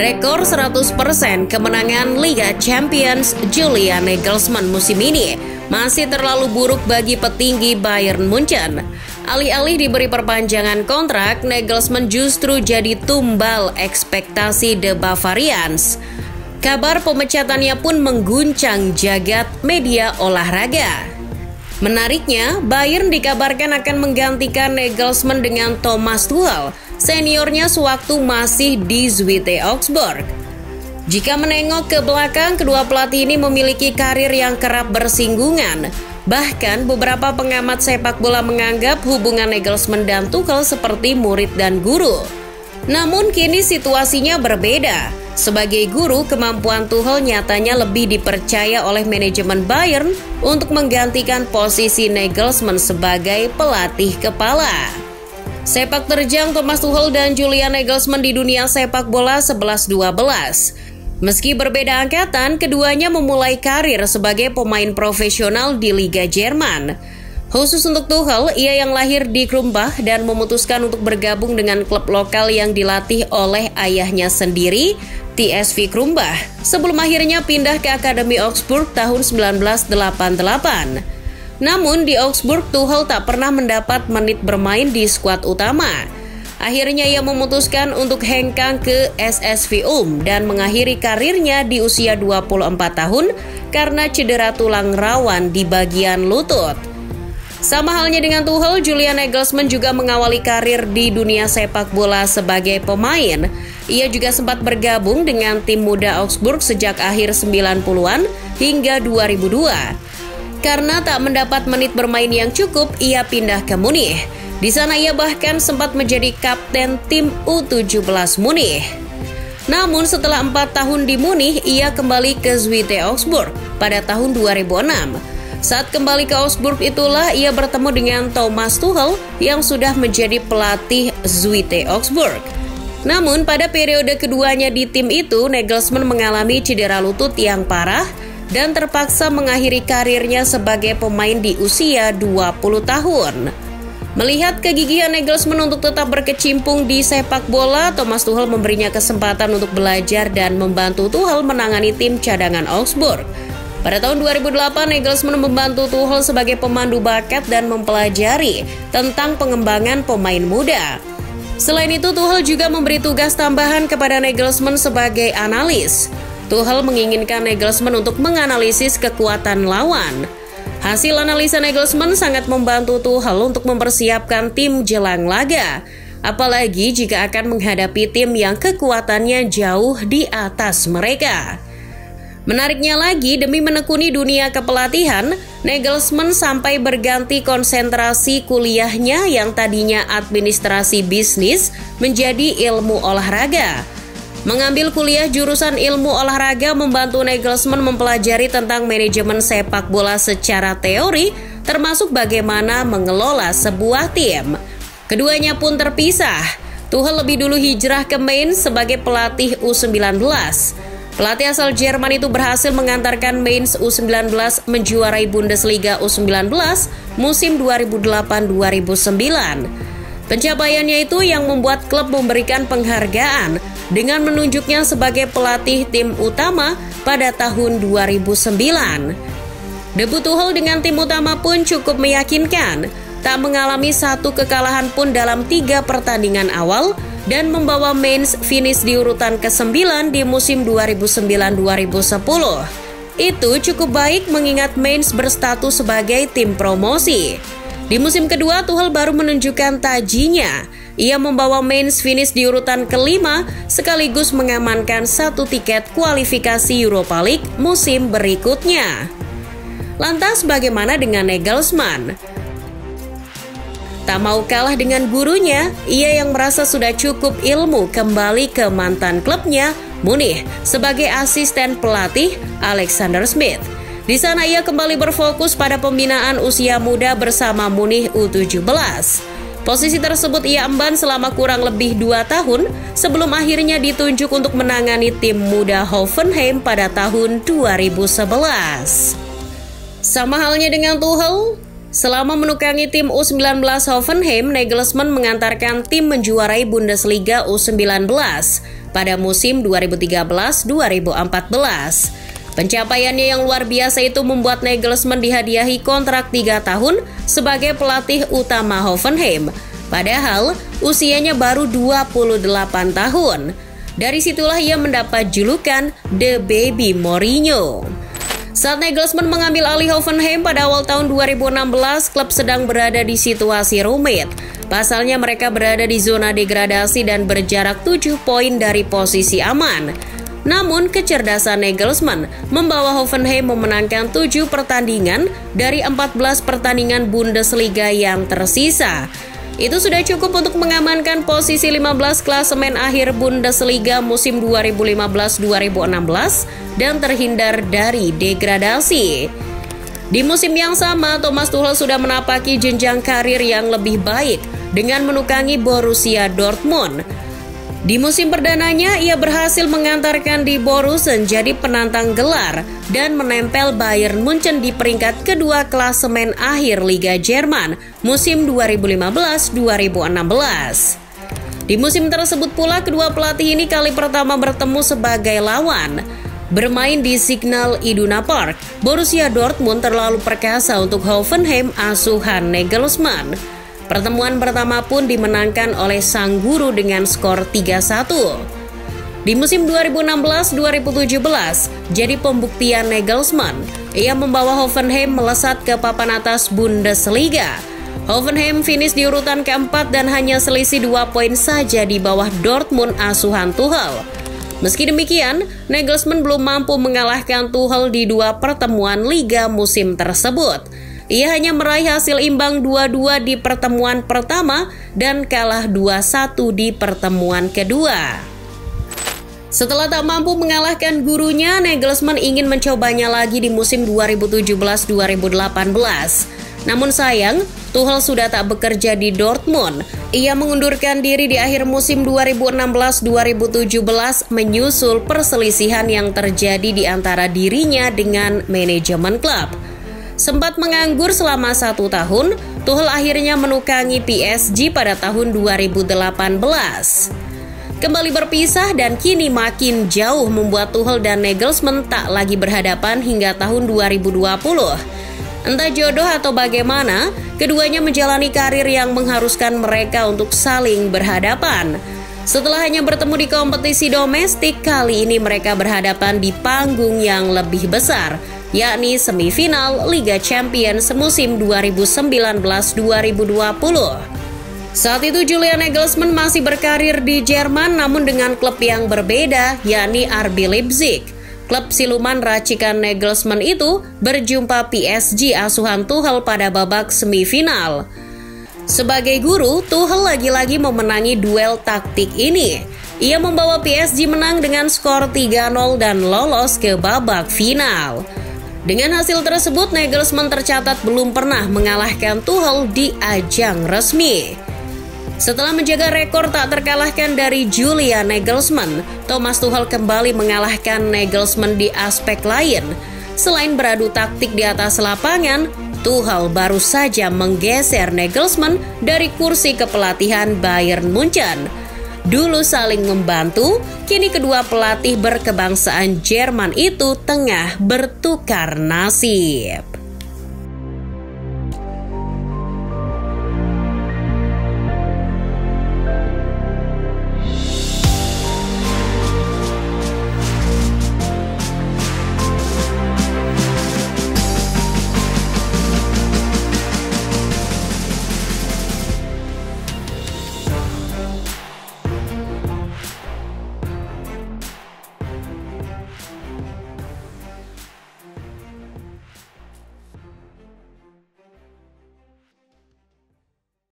Rekor 100% kemenangan Liga Champions Julian Nagelsmann musim ini masih terlalu buruk bagi petinggi Bayern Munchen. Alih-alih diberi perpanjangan kontrak, Nagelsmann justru jadi tumbal ekspektasi The Bavarians. Kabar pemecatannya pun mengguncang jagat media olahraga. Menariknya, Bayern dikabarkan akan menggantikan Nagelsmann dengan Thomas Tuchel, seniornya sewaktu masih di Zweite Augsburg. Jika menengok ke belakang, kedua pelatih ini memiliki karir yang kerap bersinggungan. Bahkan beberapa pengamat sepak bola menganggap hubungan Nagelsmann dan Tuchel seperti murid dan guru. Namun kini situasinya berbeda. Sebagai guru, kemampuan Tuchel nyatanya lebih dipercaya oleh manajemen Bayern untuk menggantikan posisi Nagelsmann sebagai pelatih kepala. Sepak terjang Thomas Tuchel dan Julian Nagelsmann di dunia sepak bola 11-12. Meski berbeda angkatan, keduanya memulai karir sebagai pemain profesional di Liga Jerman. Khusus untuk Tuchel, ia yang lahir di Krumbach dan memutuskan untuk bergabung dengan klub lokal yang dilatih oleh ayahnya sendiri, TSV Krumbach, sebelum akhirnya pindah ke Akademi Augsburg tahun 1988. Namun di Augsburg, Tuchel tak pernah mendapat menit bermain di skuad utama. Akhirnya ia memutuskan untuk hengkang ke SSV dan mengakhiri karirnya di usia 24 tahun karena cedera tulang rawan di bagian lutut. Sama halnya dengan Tuchel, Julian Nagelsmann juga mengawali karir di dunia sepak bola sebagai pemain. Ia juga sempat bergabung dengan tim muda Augsburg sejak akhir 90-an hingga 2002. Karena tak mendapat menit bermain yang cukup, ia pindah ke Munich. Di sana ia bahkan sempat menjadi kapten tim U17 Munich. Namun setelah 4 tahun di Munich, ia kembali ke Zweite Augsburg pada tahun 2006. Saat kembali ke Augsburg itulah ia bertemu dengan Thomas Tuchel yang sudah menjadi pelatih Zweite Augsburg. Namun pada periode keduanya di tim itu, Nagelsmann mengalami cedera lutut yang parah dan terpaksa mengakhiri karirnya sebagai pemain di usia 20 tahun. Melihat kegigihan Nagelsmann untuk tetap berkecimpung di sepak bola, Thomas Tuchel memberinya kesempatan untuk belajar dan membantu Tuchel menangani tim cadangan Augsburg. Pada tahun 2008, Nagelsmann membantu Tuchel sebagai pemandu bakat dan mempelajari tentang pengembangan pemain muda. Selain itu, Tuchel juga memberi tugas tambahan kepada Nagelsmann sebagai analis. Tuchel menginginkan Nagelsmann untuk menganalisis kekuatan lawan. Hasil analisa Nagelsmann sangat membantu Tuchel untuk mempersiapkan tim jelang laga, apalagi jika akan menghadapi tim yang kekuatannya jauh di atas mereka. Menariknya lagi, demi menekuni dunia kepelatihan, Nagelsmann sampai berganti konsentrasi kuliahnya yang tadinya administrasi bisnis menjadi ilmu olahraga. Mengambil kuliah jurusan ilmu olahraga membantu Nagelsmann mempelajari tentang manajemen sepak bola secara teori, termasuk bagaimana mengelola sebuah tim. Keduanya pun terpisah. Tuchel lebih dulu hijrah ke Mainz sebagai pelatih U19. Pelatih asal Jerman itu berhasil mengantarkan Mainz U19 menjuarai Bundesliga U19 musim 2008-2009. Pencapaiannya itu yang membuat klub memberikan penghargaan dengan menunjuknya sebagai pelatih tim utama pada tahun 2009. Debut Tuchel dengan tim utama pun cukup meyakinkan, tak mengalami satu kekalahan pun dalam 3 pertandingan awal dan membawa Mainz finish di urutan ke-9 di musim 2009-2010. Itu cukup baik mengingat Mainz berstatus sebagai tim promosi. Di musim kedua, Tuchel baru menunjukkan tajinya. Ia membawa Mainz finish di urutan ke-5 sekaligus mengamankan 1 tiket kualifikasi Europa League musim berikutnya. Lantas bagaimana dengan Nagelsmann? Tak mau kalah dengan gurunya, ia yang merasa sudah cukup ilmu kembali ke mantan klubnya, Munich, sebagai asisten pelatih Alexander Schmidt. Di sana ia kembali berfokus pada pembinaan usia muda bersama Munich U17. Posisi tersebut ia emban selama kurang lebih 2 tahun sebelum akhirnya ditunjuk untuk menangani tim muda Hoffenheim pada tahun 2011. Sama halnya dengan Tuchel, Selama menukangi tim U19 Hoffenheim, Nagelsmann mengantarkan tim menjuarai Bundesliga U19 pada musim 2013-2014. Pencapaiannya yang luar biasa itu membuat Nagelsmann dihadiahi kontrak 3 tahun sebagai pelatih utama Hoffenheim. Padahal usianya baru 28 tahun. Dari situlah ia mendapat julukan The Baby Mourinho. Saat Nagelsmann mengambil alih Hoffenheim pada awal tahun 2016, klub sedang berada di situasi rumit. Pasalnya mereka berada di zona degradasi dan berjarak 7 poin dari posisi aman. Namun kecerdasan Nagelsmann membawa Hoffenheim memenangkan 7 pertandingan dari 14 pertandingan Bundesliga yang tersisa. Itu sudah cukup untuk mengamankan posisi 15 klasemen akhir Bundesliga musim 2015-2016 dan terhindar dari degradasi. Di musim yang sama, Thomas Tuchel sudah menapaki jenjang karir yang lebih baik dengan menukangi Borussia Dortmund. Di musim perdananya, ia berhasil mengantarkan Die Borussen jadi penantang gelar dan menempel Bayern Munchen di peringkat kedua klasemen akhir Liga Jerman musim 2015-2016. Di musim tersebut pula, kedua pelatih ini kali pertama bertemu sebagai lawan. Bermain di Signal Iduna Park, Borussia Dortmund terlalu perkasa untuk Hoffenheim asuhan Nagelsmann. Pertemuan pertama pun dimenangkan oleh sang guru dengan skor 3-1. Di musim 2016-2017, jadi pembuktian Nagelsmann. Ia membawa Hoffenheim melesat ke papan atas Bundesliga. Hoffenheim finish di urutan keempat dan hanya selisih 2 poin saja di bawah Dortmund asuhan Tuchel. Meski demikian, Nagelsmann belum mampu mengalahkan Tuchel di 2 pertemuan liga musim tersebut. Ia hanya meraih hasil imbang 2-2 di pertemuan pertama dan kalah 2-1 di pertemuan kedua. Setelah tak mampu mengalahkan gurunya, Nagelsmann ingin mencobanya lagi di musim 2017-2018. Namun sayang, Tuchel sudah tak bekerja di Dortmund. Ia mengundurkan diri di akhir musim 2016-2017 menyusul perselisihan yang terjadi di antara dirinya dengan manajemen klub. Sempat menganggur selama 1 tahun, Tuchel akhirnya menukangi PSG pada tahun 2018. Kembali berpisah dan kini makin jauh membuat Tuchel dan Nagelsmann tak lagi berhadapan hingga tahun 2020. Entah jodoh atau bagaimana, keduanya menjalani karir yang mengharuskan mereka untuk saling berhadapan. Setelah hanya bertemu di kompetisi domestik, kali ini mereka berhadapan di panggung yang lebih besar, yakni semifinal Liga Champions musim 2019-2020. Saat itu Julian Nagelsmann masih berkarir di Jerman namun dengan klub yang berbeda, yakni RB Leipzig. Klub siluman racikan Nagelsmann itu berjumpa PSG asuhan Tuchel pada babak semifinal. Sebagai guru, Tuchel lagi-lagi memenangi duel taktik ini. Ia membawa PSG menang dengan skor 3-0 dan lolos ke babak final. Dengan hasil tersebut, Nagelsmann tercatat belum pernah mengalahkan Tuchel di ajang resmi. Setelah menjaga rekor tak terkalahkan dari Julian Nagelsmann, Thomas Tuchel kembali mengalahkan Nagelsmann di aspek lain. Selain beradu taktik di atas lapangan, Tuchel baru saja menggeser Nagelsmann dari kursi kepelatihan Bayern Munchen. Dulu saling membantu, kini kedua pelatih berkebangsaan Jerman itu tengah bertukar nasib.